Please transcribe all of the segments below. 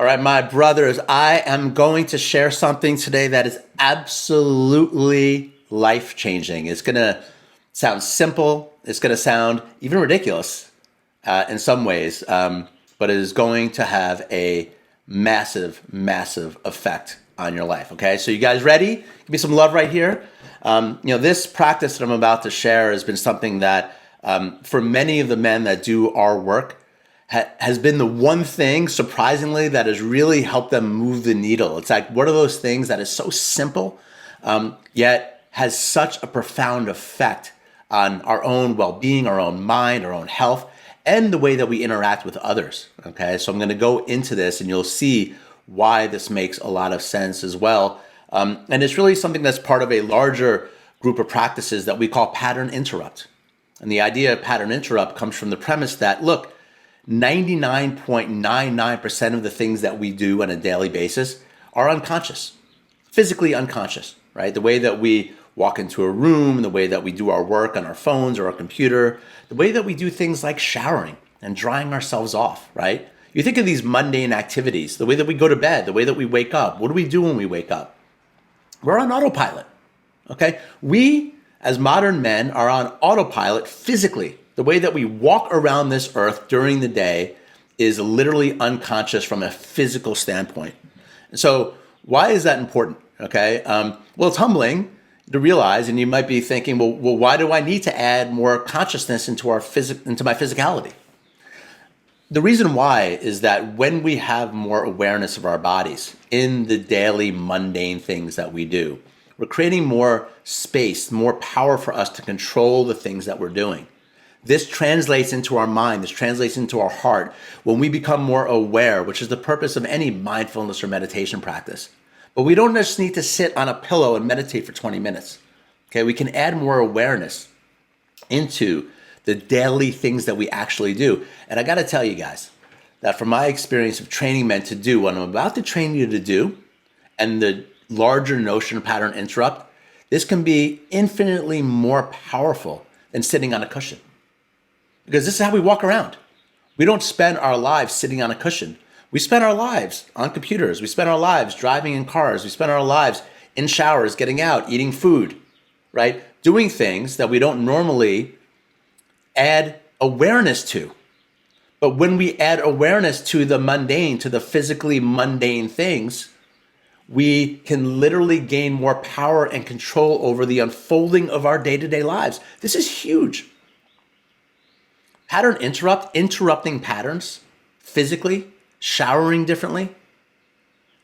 All right, my brothers, I am going to share something today that is absolutely life-changing. It's going to sound simple. It's going to sound even ridiculous in some ways, but it is going to have a massive, massive effect on your life. Okay, so you guys ready? Give me some love right here. This practice that I'm about to share has been something that for many of the men that do our work, has been the one thing, surprisingly, that has really helped them move the needle. It's like one of those things that is so simple, yet has such a profound effect on our own well-being, our own mind, our own health, and the way that we interact with others. Okay, so I'm going to go into this, and you'll see why this makes a lot of sense as well. And it's really something that's part of a larger group of practices that we call pattern interrupt. And the idea of pattern interrupt comes from the premise that, look, 99.99% of the things that we do on a daily basis are unconscious, physically unconscious, right? The way that we walk into a room, the way that we do our work on our phones or our computer, the way that we do things like showering and drying ourselves off, right? You think of these mundane activities, the way that we go to bed, the way that we wake up. What do we do when we wake up? We're on autopilot, okay? We, as modern men, are on autopilot physically. The way that we walk around this earth during the day is literally unconscious from a physical standpoint. And so why is that important? Okay. Well, it's humbling to realize, and you might be thinking, well, why do I need to add more consciousness into into my physicality? The reason why is that when we have more awareness of our bodies in the daily mundane things that we do, we're creating more space, more power for us to control the things that we're doing. This translates into our mind. This translates into our heart. When we become more aware, which is the purpose of any mindfulness or meditation practice. But we don't just need to sit on a pillow and meditate for 20 minutes. Okay, we can add more awareness into the daily things that we actually do. And I got to tell you guys that from my experience of training men to do what I'm about to train you to do, and the larger notion of pattern interrupt, this can be infinitely more powerful than sitting on a cushion. Because this is how we walk around. We don't spend our lives sitting on a cushion. We spend our lives on computers. We spend our lives driving in cars. We spend our lives in showers, getting out, eating food, right? Doing things that we don't normally add awareness to. But when we add awareness to the mundane, to the physically mundane things, we can literally gain more power and control over the unfolding of our day-to-day lives. This is huge. Pattern interrupt, interrupting patterns physically, showering differently,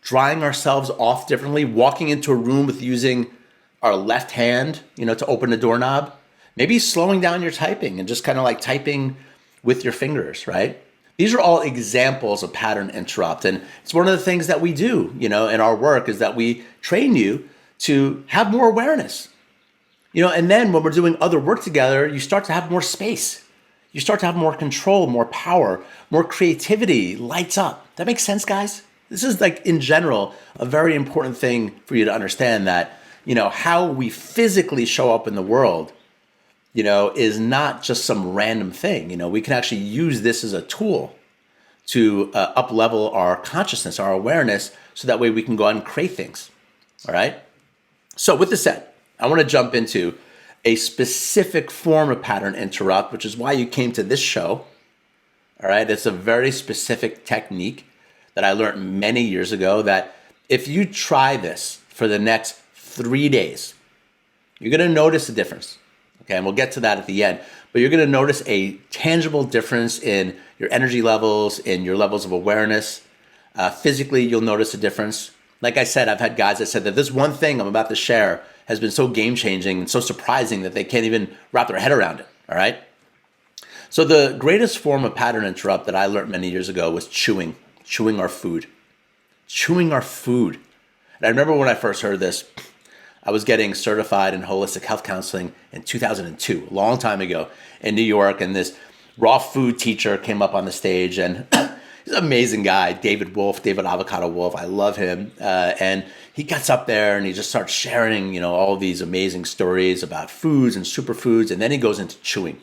drying ourselves off differently, walking into a room with using our left hand, to open the doorknob, maybe slowing down your typing and just kind of like typing with your fingers, right? These are all examples of pattern interrupt. And it's one of the things that we do, in our work is that we train you to have more awareness, and then when we're doing other work together, you start to have more space. You start to have more control, more power, more creativity, lights up. That makes sense, guys? This is like, in general, a very important thing for you to understand that, how we physically show up in the world, is not just some random thing. We can actually use this as a tool to up-level our consciousness, our awareness, so that way we can go out and create things, all right? So with this said, I want to jump into a specific form of pattern interrupt, which is why you came to this show. All right, it's a very specific technique that I learned many years ago that if you try this for the next 3 days, you're going to notice a difference. Okay, and we'll get to that at the end. But you're going to notice a tangible difference in your energy levels, in your levels of awareness. Physically, you'll notice a difference. Like I said, I've had guys that said that this one thing I'm about to share has been so game-changing and so surprising that they can't even wrap their head around it, all right? So the greatest form of pattern interrupt that I learned many years ago was chewing our food. Chewing our food. And I remember when I first heard this, I was getting certified in holistic health counseling in 2002, a long time ago in New York, and this raw food teacher came up on the stage, and he's an amazing guy, David Avocado Wolf. I love him. And he gets up there and he just starts sharing, all these amazing stories about foods and superfoods. And then he goes into chewing.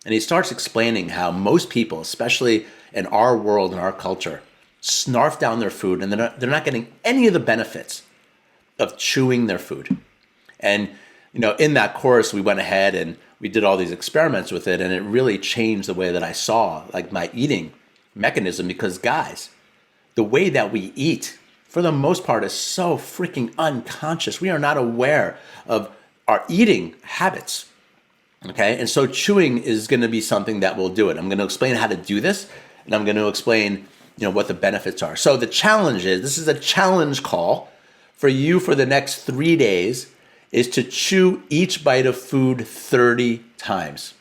And he starts explaining how most people, especially in our world and our culture, snarf down their food, and they're not getting any of the benefits of chewing their food. And in that course, we went ahead and we did all these experiments with it, and it really changed the way that I saw like my eating mechanism. Because guys, the way that we eat, for the most part, is so freaking unconscious. We are not aware of our eating habits. Okay, and so chewing is going to be something that will do it. I'm going to explain how to do this, and I'm going to explain, what the benefits are. So the challenge is, this is a challenge call for you for the next 3 days, is to chew each bite of food 30 times.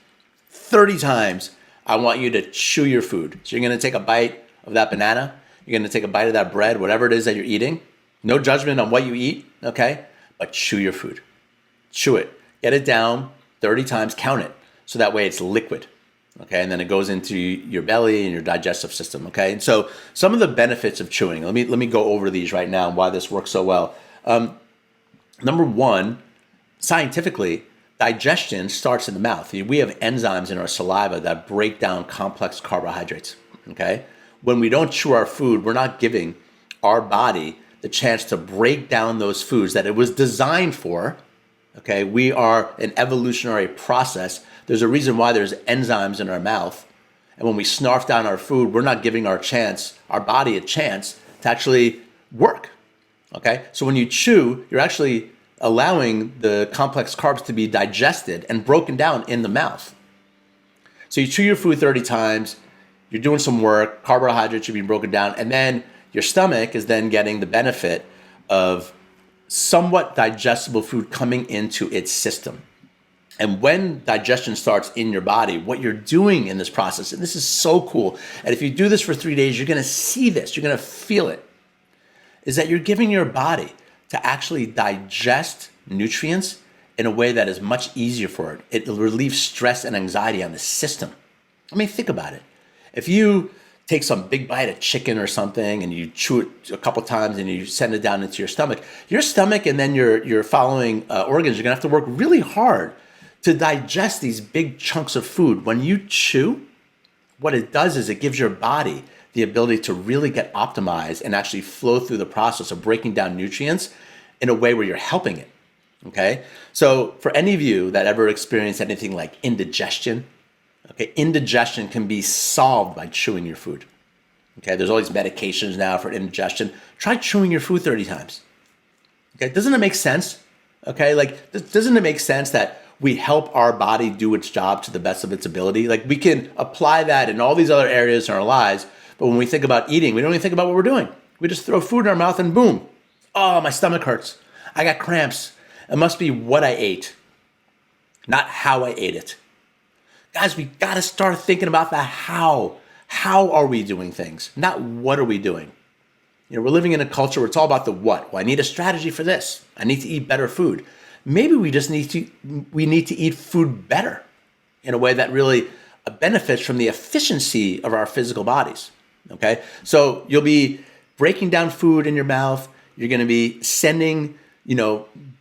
30 times, I want you to chew your food. So you're going to take a bite of that banana. You're going to take a bite of that bread, whatever it is that you're eating. No judgment on what you eat, okay? But chew your food. Chew it. Get it down 30 times, count it, so that way it's liquid, okay? And then it goes into your belly and your digestive system, okay? And so some of the benefits of chewing, let me go over these right now and why this works so well. Number one, scientifically, digestion starts in the mouth. We have enzymes in our saliva that break down complex carbohydrates, okay? When we don't chew our food, we're not giving our body the chance to break down those foods that it was designed for. Okay, we are an evolutionary process. There's a reason why there's enzymes in our mouth. And when we snarf down our food, we're not giving our body a chance to actually work. Okay, so when you chew, you're actually allowing the complex carbs to be digested and broken down in the mouth. So you chew your food 30 times, you're doing some work, carbohydrates are being broken down, and then your stomach is then getting the benefit of somewhat digestible food coming into its system. And when digestion starts in your body, what you're doing in this process, and this is so cool, and if you do this for 3 days, you're going to see this, you're going to feel it, is that you're giving your body to actually digest nutrients in a way that is much easier for it. It will relieve stress and anxiety on the system. I mean, think about it. If you take some big bite of chicken or something and you chew it a couple times and you send it down into your stomach and then your following organs are gonna have to work really hard to digest these big chunks of food. When you chew, what it does is it gives your body the ability to really get optimized and actually flow through the process of breaking down nutrients in a way where you're helping it, okay? So for any of you that ever experienced anything like indigestion, okay, indigestion can be solved by chewing your food. Okay, there's all these medications now for indigestion. Try chewing your food 30 times. Okay, doesn't it make sense? Okay, like, doesn't it make sense that we help our body do its job to the best of its ability? Like, we can apply that in all these other areas in our lives, but when we think about eating, we don't even think about what we're doing. We just throw food in our mouth and boom. Oh, my stomach hurts. I got cramps. It must be what I ate, not how I ate it. Guys, we got to start thinking about the how. How are we doing things? Not what are we doing? We're living in a culture where it's all about the what. Well, I need a strategy for this. I need to eat better food. Maybe we just need to eat food better in a way that really benefits from the efficiency of our physical bodies. Okay? So you'll be breaking down food in your mouth. You're going to be sending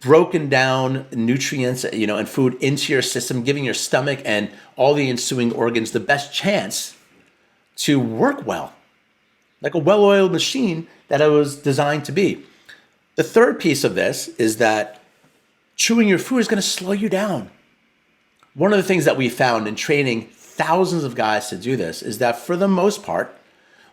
broken down nutrients, and food into your system, giving your stomach and all the ensuing organs the best chance to work well, like a well-oiled machine that it was designed to be. The third piece of this is that chewing your food is going to slow you down. One of the things that we found in training thousands of guys to do this is that for the most part,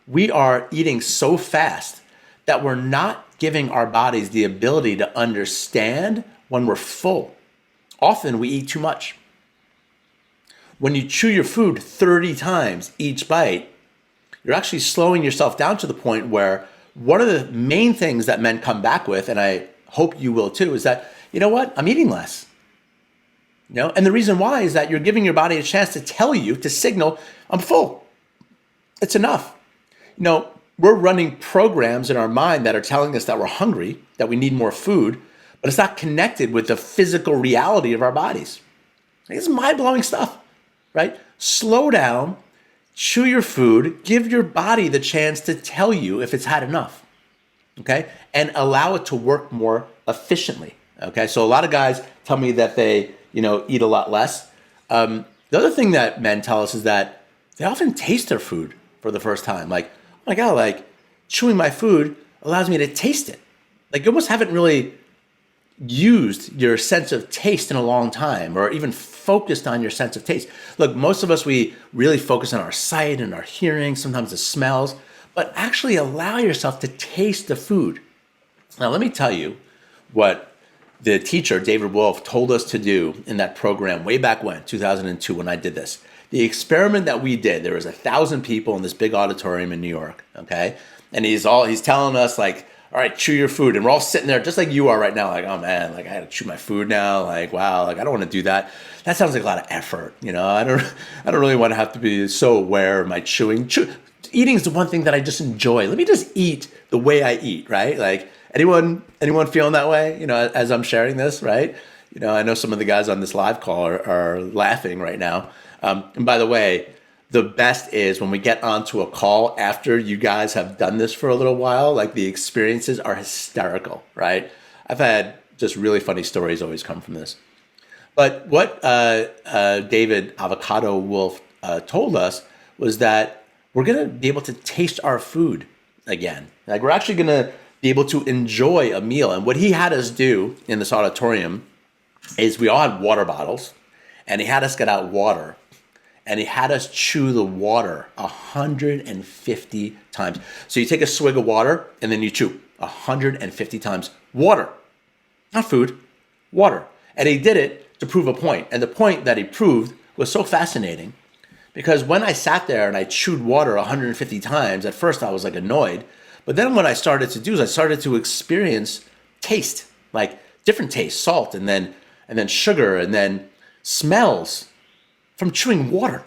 we are eating so fast that we're not giving our bodies the ability to understand when we're full. Often we eat too much. When you chew your food 30 times each bite, you're actually slowing yourself down to the point where one of the main things that men come back with, and I hope you will too, is that, you know what, I'm eating less. And the reason why is that you're giving your body a chance to tell you, to signal, I'm full. It's enough. We're running programs in our mind that are telling us that we're hungry, that we need more food, but it's not connected with the physical reality of our bodies. It's mind-blowing stuff, right? Slow down, chew your food, give your body the chance to tell you if it's had enough, okay? And allow it to work more efficiently, okay? So a lot of guys tell me that they, eat a lot less. The other thing that men tell us is that they often taste their food for the first time. Like, oh my God, chewing my food allows me to taste it. Like you almost haven't really used your sense of taste in a long time, or even focused on your sense of taste. Look, most of us, we really focus on our sight and our hearing, sometimes the smells, but actually allow yourself to taste the food. Now, let me tell you what the teacher, David Wolf, told us to do in that program way back when, 2002, when I did this. The experiment that we did, there was 1,000 people in this big auditorium in New York, okay? And he's telling us like, all right, chew your food. And we're all sitting there just like you are right now, like, oh man, like I gotta chew my food now. Like, wow, like I don't want to do that. That sounds like a lot of effort. I don't really want to have to be so aware of my chewing. Eating is the one thing that I just enjoy. Let me just eat the way I eat, right? Like anyone feeling that way, as I'm sharing this, right? I know some of the guys on this live call are laughing right now. And by the way, the best is when we get onto a call after you guys have done this for a little while, like the experiences are hysterical, right? I've had just really funny stories always come from this. But what David Avocado Wolf told us was that we're going to be able to taste our food again. Like we're actually going to be able to enjoy a meal. And what he had us do in this auditorium is we all had water bottles, and he had us get out water. And he had us chew the water 150 times. So you take a swig of water and then you chew 150 times. Water, not food, water. And he did it to prove a point. And the point that he proved was so fascinating because when I sat there and I chewed water 150 times, at first I was like annoyed. But then what I started to do is I started to experience taste, like different tastes, salt and then sugar and then smells from chewing water.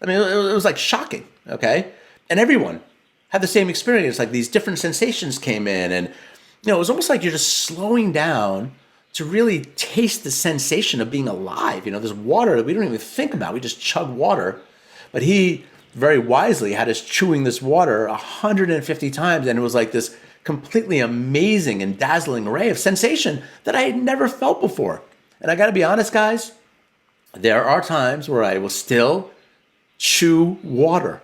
I mean, it was like shocking, okay? And everyone had the same experience, like these different sensations came in and, it was almost like you're just slowing down to really taste the sensation of being alive. There's water that we don't even think about. We just chug water. But he very wisely had us chewing this water 150 times, and it was like this completely amazing and dazzling array of sensation that I had never felt before. And I gotta be honest, guys, there are times where I will still chew water,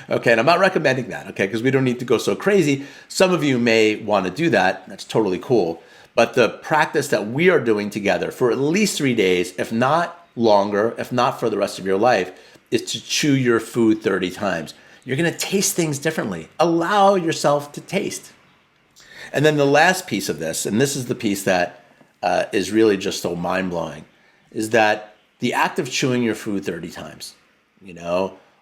okay? And I'm not recommending that, okay? Because we don't need to go so crazy. Some of you may want to do that. That's totally cool. But the practice that we are doing together for at least 3 days, if not longer, if not for the rest of your life, is to chew your food 30 times. You're going to taste things differently. Allow yourself to taste. And then the last piece of this, and this is the piece that is really just so mind-blowing, is that the act of chewing your food 30 times,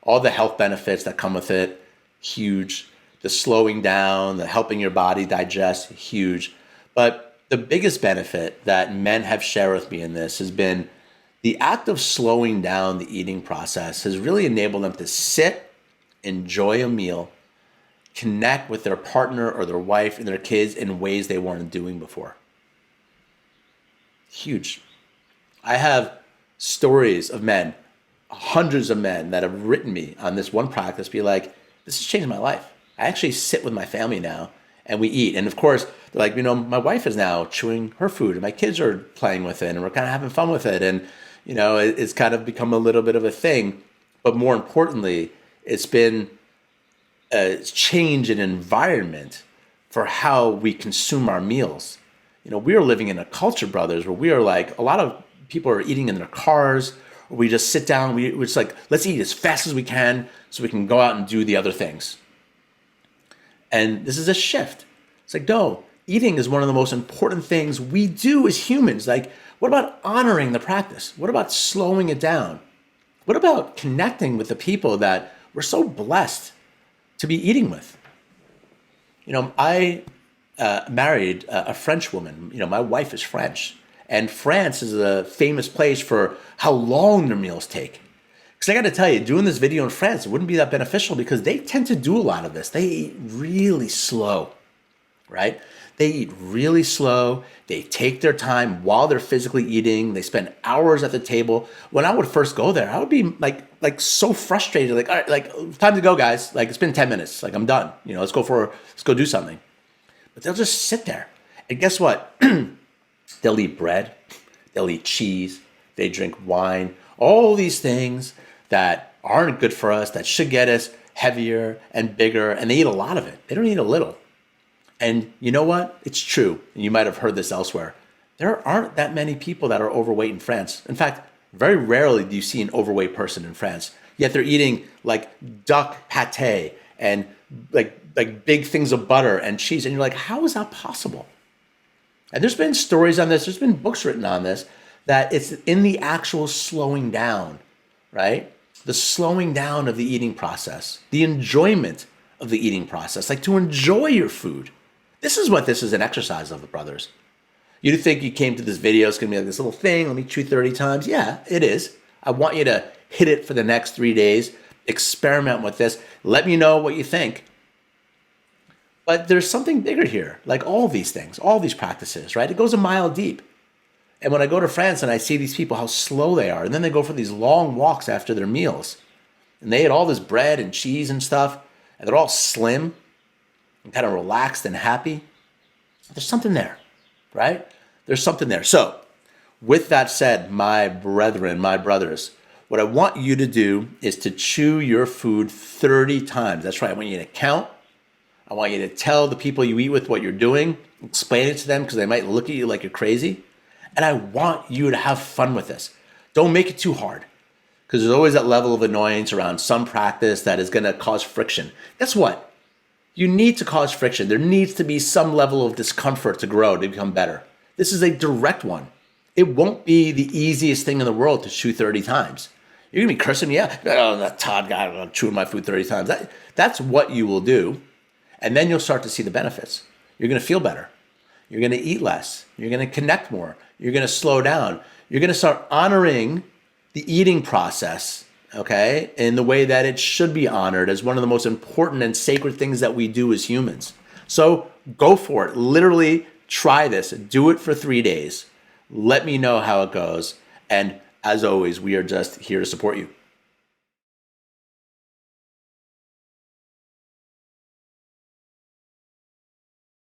all the health benefits that come with it, huge. The slowing down, the helping your body digest, huge. But the biggest benefit that men have shared with me in this has been the act of slowing down the eating process has really enabled them to sit, enjoy a meal, connect with their partner or their wife and their kids in ways they weren't doing before. Huge. I have stories of men, hundreds of men that have written me on this one practice, be like, this has changed my life. I actually sit with my family now and we eat. And of course, they're like, my wife is now chewing her food and my kids are playing with it and we're kind of having fun with it. And, it's kind of become a little bit of a thing. But more importantly, it's been a change in environment for how we consume our meals. We are living in a culture, brothers, where we are like, a lot of people are eating in their cars, or we just sit down, we're just like, let's eat as fast as we can so we can go out and do the other things. And this is a shift. It's like, no, eating is one of the most important things we do as humans. Like, what about honoring the practice? What about slowing it down? What about connecting with the people that we're so blessed to be eating with? I married a French woman. My wife is French. And France is a famous place for how long their meals take. Because I got to tell you, doing this video in France, it wouldn't be that beneficial because they tend to do a lot of this. They eat really slow, right? They eat really slow. They take their time while they're physically eating. They spend hours at the table. When I would first go there, I would be like so frustrated. Like, all right, like time to go, guys. Like it's been 10 minutes. Like I'm done. Let's go do something. But they'll just sit there. And guess what? They'll eat bread. They'll eat cheese. They drink wine. All these things that aren't good for us, that should get us heavier and bigger, and they eat a lot of it. They don't eat a little. And you know what? It's true. And you might have heard this elsewhere. There aren't that many people that are overweight in France. In fact, very rarely do you see an overweight person in France. Yet they're eating like duck pate and like big things of butter and cheese. And you're like, how is that possible? And there's been stories on this. There's been books written on this, that it's in the actual slowing down, right? The slowing down of the eating process, the enjoyment of the eating process, like to enjoy your food. This is what this is an exercise of, the brothers. You think you came to this video, it's going to be like this little thing, let me chew 30 times. Yeah, it is. I want you to hit it for the next 3 days, experiment with this. Let me know what you think. But there's something bigger here, like all these things, all these practices, right? It goes a mile deep. And when I go to France and I see these people, how slow they are, and then they go for these long walks after their meals, and they eat all this bread and cheese and stuff, and they're all slim and kind of relaxed and happy. There's something there, right? There's something there. So with that said, my brethren, my brothers, what I want you to do is to chew your food 30 times. That's right. I want you to count. I want you to tell the people you eat with what you're doing, explain it to them because they might look at you like you're crazy. And I want you to have fun with this. Don't make it too hard, because there's always that level of annoyance around some practice that is going to cause friction. Guess what? You need to cause friction. There needs to be some level of discomfort to grow, to become better. This is a direct one. It won't be the easiest thing in the world to chew 30 times. You're going to be cursing me out. Oh, that Todd guy, I'm chewing my food 30 times. That's what you will do. And then you'll start to see the benefits. You're going to feel better. You're going to eat less. You're going to connect more. You're going to slow down. You're going to start honoring the eating process, okay, in the way that it should be honored as one of the most important and sacred things that we do as humans. So go for it. Literally try this. Do it for 3 days. Let me know how it goes. And as always, we are just here to support you.